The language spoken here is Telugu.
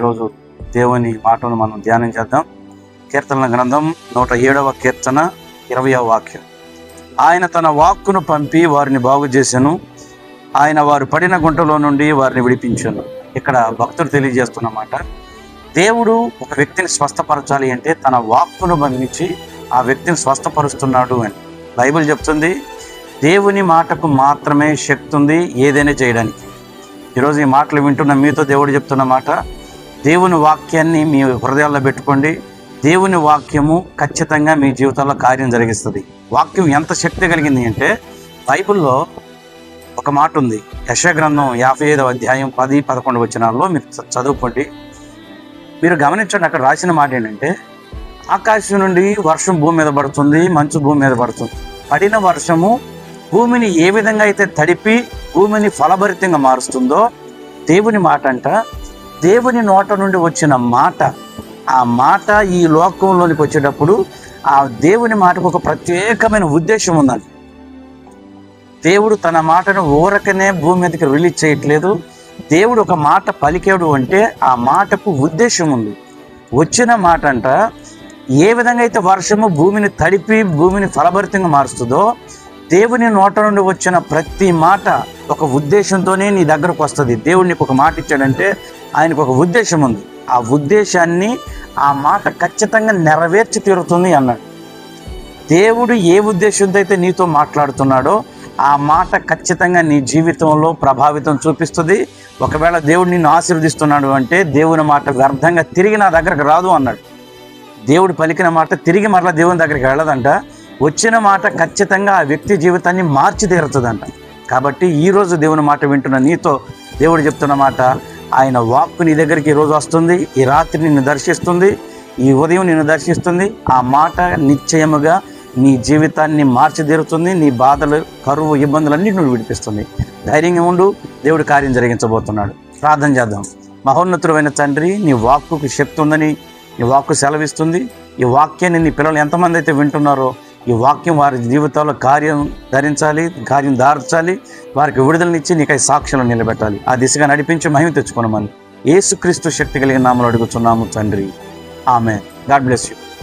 ఈరోజు దేవుని మాటను మనం ధ్యానం చేద్దాం. కీర్తనల గ్రంథం 107వ కీర్తన 20వ వాక్యం. ఆయన తన వాక్కును పంపి వారిని బాగు చేసెను, ఆయన వారు పడిన గుంటలో నుండి వారిని విడిపించెను. ఇక్కడ భక్తుడు తెలియజేస్తున్నమాట, దేవుడు ఒక వ్యక్తిని స్వస్థపరచాలి అంటే తన వాక్కును పంపించి ఆ వ్యక్తిని స్వస్థపరుస్తున్నాడు అని బైబిల్ చెప్తుంది. దేవుని మాటకు మాత్రమే శక్తి ఉంది ఏదైనా చేయడానికి. ఈరోజు ఈ మాటలు వింటున్న మీతో దేవుడు చెప్తున్న మాట, దేవుని వాక్యాన్ని మీ హృదయాల్లో పెట్టుకోండి. దేవుని వాక్యము ఖచ్చితంగా మీ జీవితంలో కార్యం జరిగిస్తుంది. వాక్యం ఎంత శక్తి కలిగింది అంటే బైబిల్లో ఒక మాట ఉంది. యెషయా గ్రంథం 55వ అధ్యాయం 10-11 వచనాల్లో మీరు చదువుకోండి. మీరు గమనించండి, అక్కడ రాసిన మాట ఏంటంటే, ఆకాశం నుండి వర్షం భూమి మీద పడుతుంది, మంచు భూమి మీద పడుతుంది. పడిన వర్షము భూమిని ఏ విధంగా అయితే తడిపి భూమిని ఫలభరితంగా మారుస్తుందో, దేవుని మాట అంట, దేవుని నోట నుండి వచ్చిన మాట, ఆ మాట ఈ లోకంలోనికి వచ్చేటప్పుడు ఆ దేవుని మాటకు ఒక ప్రత్యేకమైన ఉద్దేశం ఉందండి. దేవుడు తన మాటను ఊరకనే భూమి మీదకి రిలీజ్ చేయట్లేదు. దేవుడు ఒక మాట పలికాడు అంటే ఆ మాటకు ఉద్దేశం ఉంది. వచ్చిన మాట అంట, ఏ విధంగా అయితే వర్షము భూమిని తడిపి భూమిని ఫలభరితంగా మారుస్తుందో, దేవుని నోట నుండి వచ్చిన ప్రతి మాట ఒక ఉద్దేశంతోనే నీ దగ్గరకు వస్తుంది. దేవుడు నీకు ఒక మాట ఇచ్చాడంటే ఆయనకు ఒక ఉద్దేశం ఉంది. ఆ ఉద్దేశాన్ని ఆ మాట ఖచ్చితంగా నెరవేర్చి తీరుతుంది అన్నాడు. దేవుడు ఏ ఉద్దేశంతో అయితే నీతో మాట్లాడుతున్నాడో ఆ మాట ఖచ్చితంగా నీ జీవితంలో ప్రభావితం చూపిస్తుంది. ఒకవేళ దేవుడు నిన్ను ఆశీర్వదిస్తున్నాడు అంటే దేవుని మాట వ్యర్థంగా తిరిగి నా దగ్గరకు రాదు అన్నాడు. దేవుడు పలికిన మాట తిరిగి మరలా దేవుని దగ్గరికి వెళ్ళదంట. వచ్చిన మాట ఖచ్చితంగా ఆ వ్యక్తి జీవితాన్ని మార్చి తీరుతుందంట. కాబట్టి ఈరోజు దేవుని మాట వింటున్న నీతో దేవుడు చెప్తున్న మాట, ఆయన వాక్కు నీ దగ్గరికి ఈరోజు వస్తుంది, ఈ రాత్రి నిన్ను దర్శిస్తుంది, ఈ ఉదయం నిన్ను దర్శిస్తుంది. ఆ మాట నిశ్చయముగా నీ జీవితాన్ని మార్చి తీరుతుంది. నీ బాధలు, కరువు, ఇబ్బందులన్నీ నువ్వు విడిపిస్తుంది. ధైర్యంగా ఉండు, దేవుడు కార్యం జరిగించబోతున్నాడు. ప్రార్థన చేద్దాం. మహోన్నతుడైన తండ్రి, నీ వాక్కుకి శక్తి ఉందని నీ వాక్కు సెలవిస్తుంది. ఈ వాక్యాన్ని నీ పిల్లలు ఎంతమంది అయితే వింటున్నారో ఈ వాక్యం వారి జీవితాల్లో కార్యం దార్చాలి. వారికి విడుదలనిచ్చి నీకై సాక్ష్యాలు నిలబెట్టాలి. ఆ దిశగా నడిపించి మహిమ తెచ్చుకోనమని యేసుక్రీస్తు శక్తి కలిగిన నామములో అడుగుతున్నాము తండ్రి. ఆమేన్. God bless you.